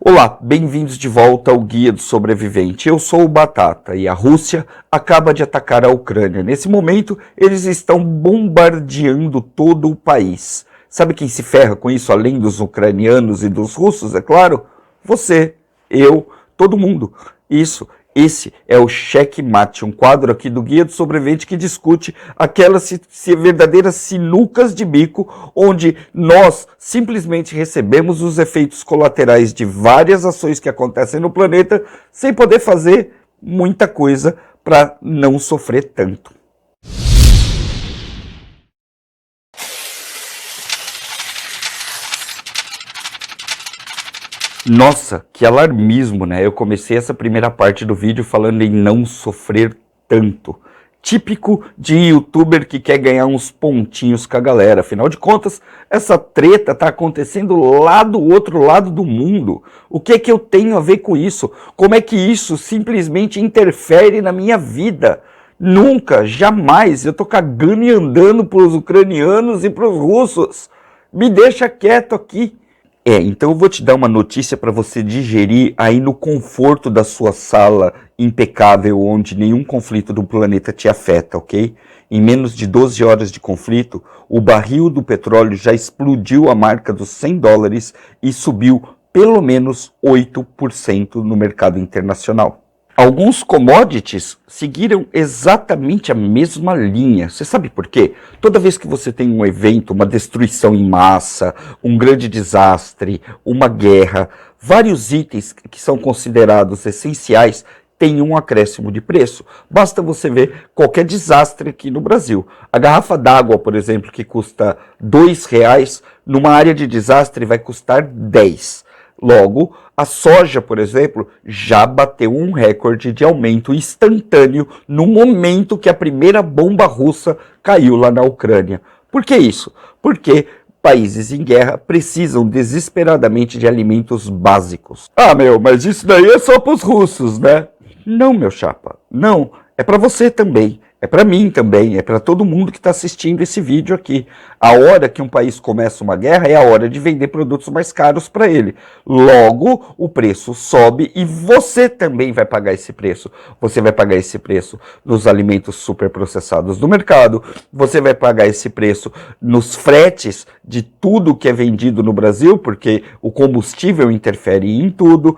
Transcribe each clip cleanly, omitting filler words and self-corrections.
Olá, bem-vindos de volta ao Guia do Sobrevivente. Eu sou o Batata e a Rússia acaba de atacar a Ucrânia. Nesse momento, eles estão bombardeando todo o país. Sabe quem se ferra com isso, além dos ucranianos e dos russos, é claro? Você, eu, todo mundo. Esse é o Cheque Mate, um quadro aqui do Guia do Sobrevivente que discute aquelas verdadeiras sinucas de bico, onde nós simplesmente recebemos os efeitos colaterais de várias ações que acontecem no planeta, sem poder fazer muita coisa para não sofrer tanto. Nossa, que alarmismo, né? Eu comecei essa primeira parte do vídeo falando em não sofrer tanto. Típico de youtuber que quer ganhar uns pontinhos com a galera. Afinal de contas, essa treta tá acontecendo lá do outro lado do mundo. O que é que eu tenho a ver com isso? Como é que isso simplesmente interfere na minha vida? Nunca, jamais. Eu tô cagando e andando pros ucranianos e pros russos. Me deixa quieto aqui. Então eu vou te dar uma notícia para você digerir aí no conforto da sua sala impecável, onde nenhum conflito do planeta te afeta, ok? Em menos de 12 horas de conflito, o barril do petróleo já explodiu a marca dos $100 e subiu pelo menos 8% no mercado internacional. Alguns commodities seguiram exatamente a mesma linha. Você sabe por quê? Toda vez que você tem um evento, uma destruição em massa, um grande desastre, uma guerra, vários itens que são considerados essenciais têm um acréscimo de preço. Basta você ver qualquer desastre aqui no Brasil. A garrafa d'água, por exemplo, que custa R$2, numa área de desastre vai custar 10. Logo, a soja, por exemplo, já bateu um recorde de aumento instantâneo no momento que a primeira bomba russa caiu lá na Ucrânia. Por que isso? Porque países em guerra precisam desesperadamente de alimentos básicos. Ah, mas isso daí é só para os russos, né? Não, meu chapa, não. É para você também. É para mim também, é para todo mundo que está assistindo esse vídeo aqui. A hora que um país começa uma guerra é a hora de vender produtos mais caros para ele. Logo, o preço sobe e você também vai pagar esse preço. Você vai pagar esse preço nos alimentos superprocessados do mercado, você vai pagar esse preço nos fretes de tudo que é vendido no Brasil, porque o combustível interfere em tudo.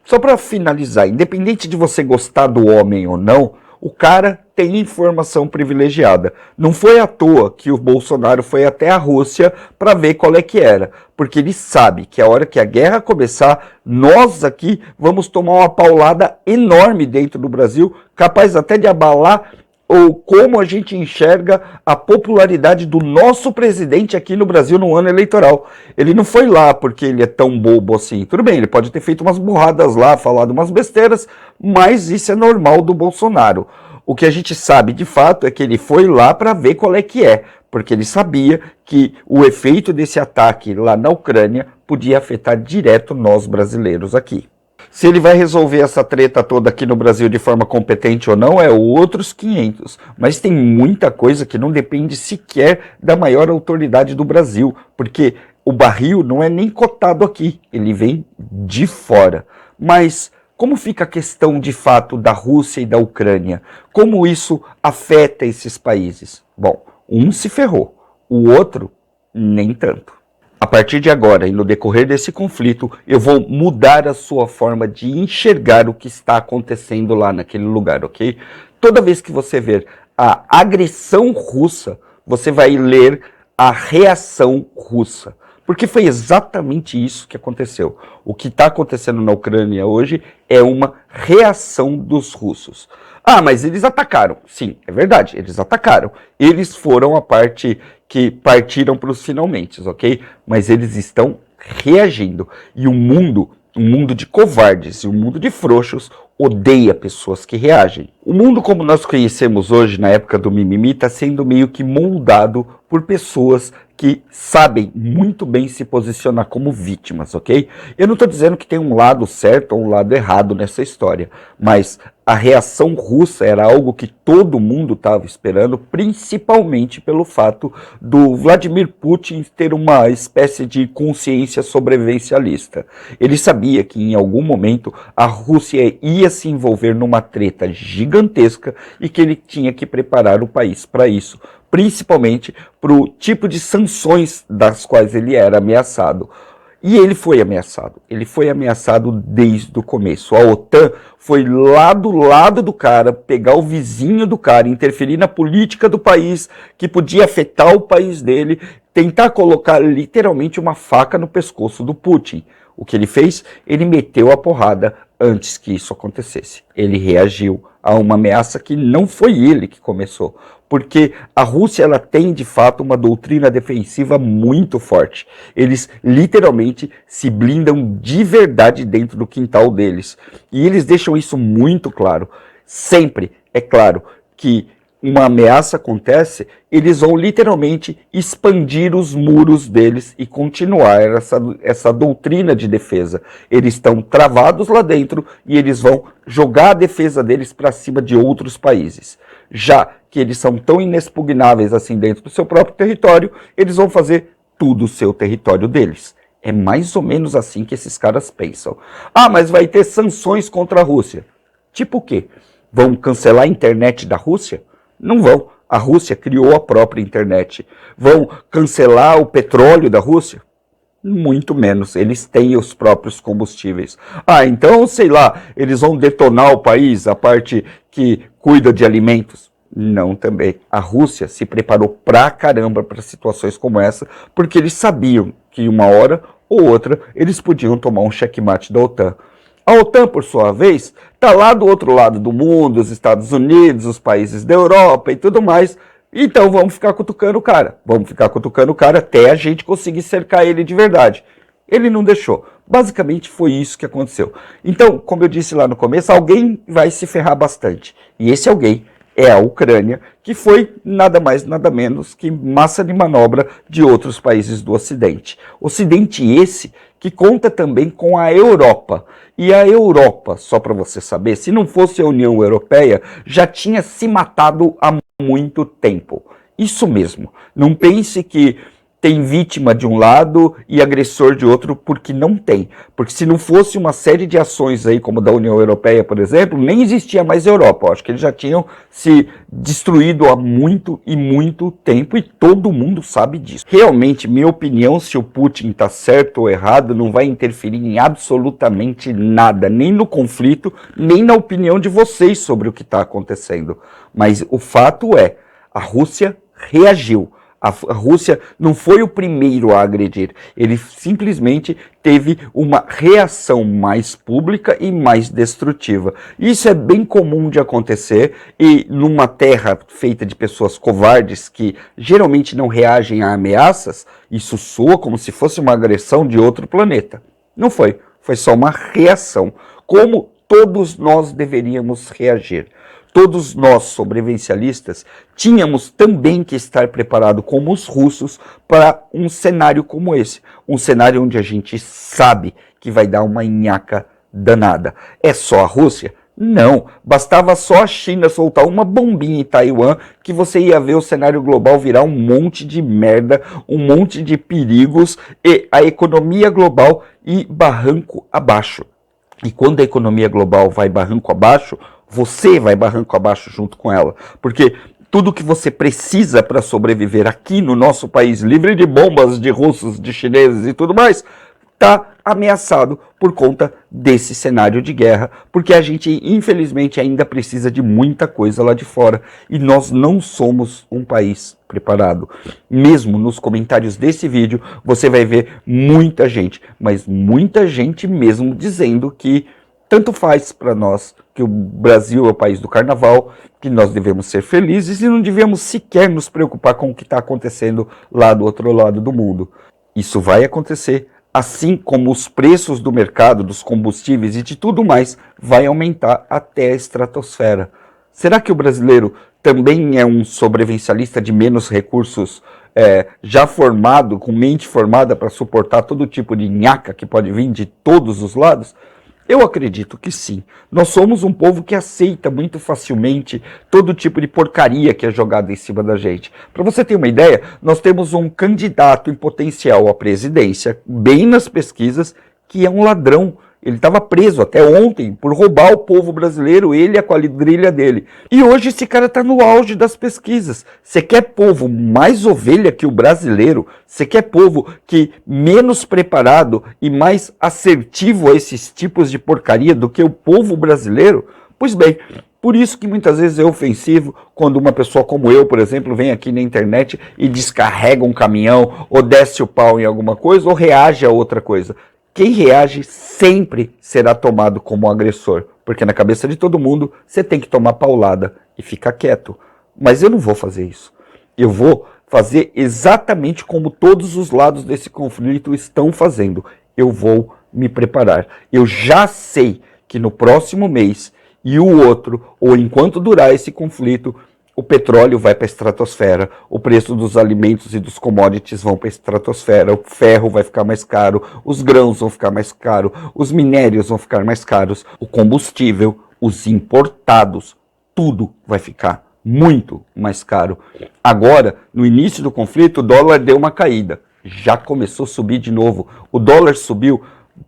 Só para finalizar, independente de você gostar do homem ou não, o cara tem informação privilegiada. Não foi à toa que o Bolsonaro foi até a Rússia para ver qual é que era. Porque ele sabe que a hora que a guerra começar, nós aqui vamos tomar uma paulada enorme dentro do Brasil, capaz até de abalar ou como a gente enxerga a popularidade do nosso presidente aqui no Brasil no ano eleitoral. Ele não foi lá porque ele é tão bobo assim. Tudo bem, ele pode ter feito umas burradas lá, falado umas besteiras, mas isso é normal do Bolsonaro. O que a gente sabe de fato é que ele foi lá para ver qual é que é, porque ele sabia que o efeito desse ataque lá na Ucrânia podia afetar direto nós brasileiros aqui. Se ele vai resolver essa treta toda aqui no Brasil de forma competente ou não, é outros 500. Mas tem muita coisa que não depende sequer da maior autoridade do Brasil, porque o barril não é nem cotado aqui, ele vem de fora. Mas como fica a questão de fato da Rússia e da Ucrânia? Como isso afeta esses países? Bom, um se ferrou, o outro nem tanto. A partir de agora e no decorrer desse conflito, eu vou mudar a sua forma de enxergar o que está acontecendo lá naquele lugar, ok? Toda vez que você ver a agressão russa, você vai ler a reação russa. Porque foi exatamente isso que aconteceu. O que está acontecendo na Ucrânia hoje é uma reação dos russos. Ah, mas eles atacaram. Sim, é verdade, eles atacaram. Eles foram a parte que partiram para os finalmente, ok? Mas eles estão reagindo. E o mundo, um mundo de covardes e um mundo de frouxos, odeia pessoas que reagem. O mundo como nós conhecemos hoje, na época do mimimi, está sendo meio que moldado por pessoas que sabem muito bem se posicionar como vítimas, ok? Eu não estou dizendo que tem um lado certo ou um lado errado nessa história, mas a reação russa era algo que todo mundo estava esperando, principalmente pelo fato do Vladimir Putin ter uma espécie de consciência sobrevivencialista. Ele sabia que em algum momento a Rússia ia se envolver numa treta gigantesca e que ele tinha que preparar o país para isso, principalmente para o tipo de sanções das quais ele era ameaçado. E ele foi ameaçado desde o começo. A OTAN foi lá do lado do cara, pegar o vizinho do cara, interferir na política do país, que podia afetar o país dele, tentar colocar literalmente uma faca no pescoço do Putin. O que ele fez? Ele meteu a porrada antes que isso acontecesse. Ele reagiu a uma ameaça que não foi ele que começou. Porque a Rússia ela tem, de fato, uma doutrina defensiva muito forte. Eles, literalmente, se blindam de verdade dentro do quintal deles. E eles deixam isso muito claro. Sempre é claro que uma ameaça acontece, eles vão literalmente expandir os muros deles e continuar essa doutrina de defesa. Eles estão travados lá dentro e eles vão jogar a defesa deles para cima de outros países. Já que eles são tão inexpugnáveis assim dentro do seu próprio território, eles vão fazer tudo o seu território deles. É mais ou menos assim que esses caras pensam. Ah, mas vai ter sanções contra a Rússia. Tipo o quê? Vão cancelar a internet da Rússia? Não vão. A Rússia criou a própria internet. Vão cancelar o petróleo da Rússia? Muito menos. Eles têm os próprios combustíveis. Ah, então, sei lá, eles vão detonar o país, a parte que cuida de alimentos? Não também. A Rússia se preparou pra caramba para situações como essa, porque eles sabiam que uma hora ou outra eles podiam tomar um checkmate da OTAN. A OTAN, por sua vez, está lá do outro lado do mundo, os Estados Unidos, os países da Europa e tudo mais. Então vamos ficar cutucando o cara. Vamos ficar cutucando o cara até a gente conseguir cercar ele de verdade. Ele não deixou. Basicamente foi isso que aconteceu. Então, como eu disse lá no começo, alguém vai se ferrar bastante. E esse alguém é a Ucrânia, que foi nada mais, nada menos que massa de manobra de outros países do Ocidente. Ocidente esse que conta também com a Europa. E a Europa, só para você saber, se não fosse a União Europeia, já tinha se matado há muito tempo. Isso mesmo. Não pense que tem vítima de um lado e agressor de outro, porque não tem. Porque se não fosse uma série de ações aí, como da União Europeia, por exemplo, nem existia mais Europa. Eu acho que eles já tinham se destruído há muito e muito tempo e todo mundo sabe disso. Realmente, minha opinião, se o Putin está certo ou errado, não vai interferir em absolutamente nada, nem no conflito, nem na opinião de vocês sobre o que está acontecendo. Mas o fato é, a Rússia reagiu. A Rússia não foi o primeiro a agredir, ele simplesmente teve uma reação mais pública e mais destrutiva. Isso é bem comum de acontecer e numa terra feita de pessoas covardes que geralmente não reagem a ameaças, isso soa como se fosse uma agressão de outro planeta. Não foi, foi só uma reação, como todos nós deveríamos reagir. Todos nós, sobrevivencialistas, tínhamos também que estar preparados como os russos para um cenário como esse. Um cenário onde a gente sabe que vai dar uma nhaca danada. É só a Rússia? Não. Bastava só a China soltar uma bombinha em Taiwan que você ia ver o cenário global virar um monte de merda, um monte de perigos e a economia global ir barranco abaixo. E quando a economia global vai barranco abaixo, você vai barranco abaixo junto com ela, porque tudo que você precisa para sobreviver aqui no nosso país, livre de bombas, de russos, de chineses e tudo mais, está ameaçado por conta desse cenário de guerra, porque a gente, infelizmente, ainda precisa de muita coisa lá de fora, e nós não somos um país preparado. Mesmo nos comentários desse vídeo, você vai ver muita gente, mas muita gente mesmo dizendo que tanto faz para nós que o Brasil é o país do carnaval, que nós devemos ser felizes e não devemos sequer nos preocupar com o que está acontecendo lá do outro lado do mundo. Isso vai acontecer, assim como os preços do mercado, dos combustíveis e de tudo mais, vai aumentar até a estratosfera. Será que o brasileiro também é um sobrevivencialista de menos recursos, já formado, com mente formada para suportar todo tipo de nhaca que pode vir de todos os lados? Eu acredito que sim. Nós somos um povo que aceita muito facilmente todo tipo de porcaria que é jogada em cima da gente. Para você ter uma ideia, nós temos um candidato em potencial à presidência, bem nas pesquisas, que é um ladrão. Ele estava preso até ontem por roubar o povo brasileiro, ele e a quadrilha dele. E hoje esse cara está no auge das pesquisas. Você quer povo mais ovelha que o brasileiro? Você quer povo que menos preparado e mais assertivo a esses tipos de porcaria do que o povo brasileiro? Pois bem, por isso que muitas vezes é ofensivo quando uma pessoa como eu, por exemplo, vem aqui na internet e descarrega um caminhão, ou desce o pau em alguma coisa, ou reage a outra coisa. Quem reage sempre será tomado como agressor, porque na cabeça de todo mundo você tem que tomar paulada e ficar quieto. Mas eu não vou fazer isso. Eu vou fazer exatamente como todos os lados desse conflito estão fazendo. Eu vou me preparar. Eu já sei que no próximo mês e o outro, ou enquanto durar esse conflito, o petróleo vai para a estratosfera, o preço dos alimentos e dos commodities vão para a estratosfera, o ferro vai ficar mais caro, os grãos vão ficar mais caros, os minérios vão ficar mais caros, o combustível, os importados, tudo vai ficar muito mais caro. Agora, no início do conflito, o dólar deu uma caída, já começou a subir de novo. O dólar subiu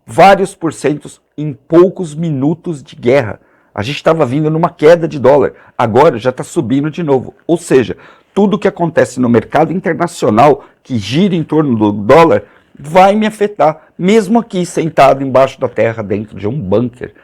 vários porcentos em poucos minutos de guerra. A gente estava vindo numa queda de dólar, agora já está subindo de novo. Ou seja, tudo que acontece no mercado internacional que gira em torno do dólar vai me afetar, mesmo aqui sentado embaixo da terra, dentro de um bunker.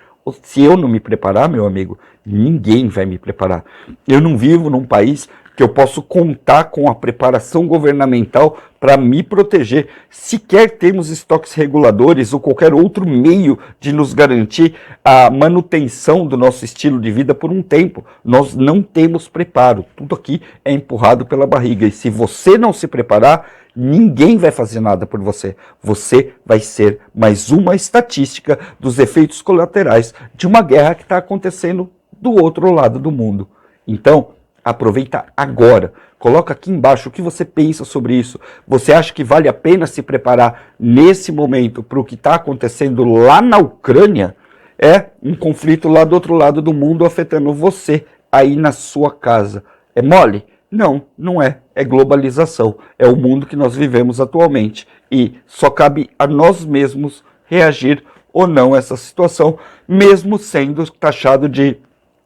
Se eu não me preparar, meu amigo, ninguém vai me preparar. Eu não vivo num país que eu posso contar com a preparação governamental para me proteger. Sequer temos estoques reguladores ou qualquer outro meio de nos garantir a manutenção do nosso estilo de vida por um tempo. Nós não temos preparo. Tudo aqui é empurrado pela barriga. E se você não se preparar, ninguém vai fazer nada por você. Você vai ser mais uma estatística dos efeitos colaterais de uma guerra que está acontecendo do outro lado do mundo. Então, aproveita agora. Coloca aqui embaixo o que você pensa sobre isso. Você acha que vale a pena se preparar nesse momento para o que está acontecendo lá na Ucrânia? É um conflito lá do outro lado do mundo afetando você aí na sua casa. É mole? Não, não é. É globalização. É o mundo que nós vivemos atualmente. E só cabe a nós mesmos reagir ou não a essa situação, mesmo sendo taxado de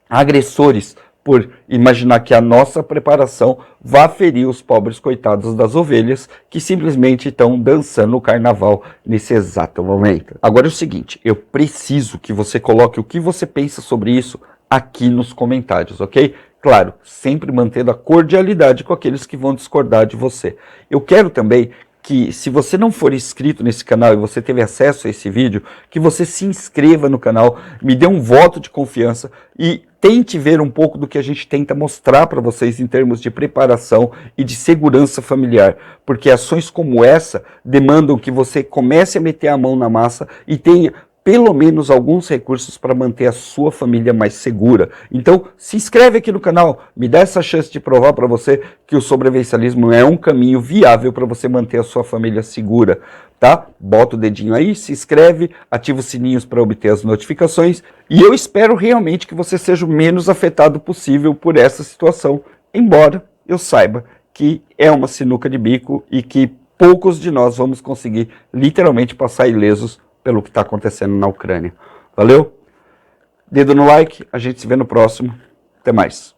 agressores, por imaginar que a nossa preparação vá ferir os pobres coitados das ovelhas que simplesmente estão dançando o carnaval nesse exato momento. Agora é o seguinte, eu preciso que você coloque o que você pensa sobre isso aqui nos comentários, ok? Claro, sempre mantendo a cordialidade com aqueles que vão discordar de você. Eu quero também que, se você não for inscrito nesse canal e você teve acesso a esse vídeo, que você se inscreva no canal, me dê um voto de confiança e tente ver um pouco do que a gente tenta mostrar para vocês em termos de preparação e de segurança familiar, porque ações como essa demandam que você comece a meter a mão na massa e tenha pelo menos alguns recursos para manter a sua família mais segura. Então, se inscreve aqui no canal, me dá essa chance de provar para você que o sobrevivencialismo é um caminho viável para você manter a sua família segura, tá? Bota o dedinho aí, se inscreve, ativa os sininhos para obter as notificações e eu espero realmente que você seja o menos afetado possível por essa situação, embora eu saiba que é uma sinuca de bico e que poucos de nós vamos conseguir literalmente passar ilesos pelo que está acontecendo na Ucrânia. Valeu? Dedo no like, a gente se vê no próximo. Até mais.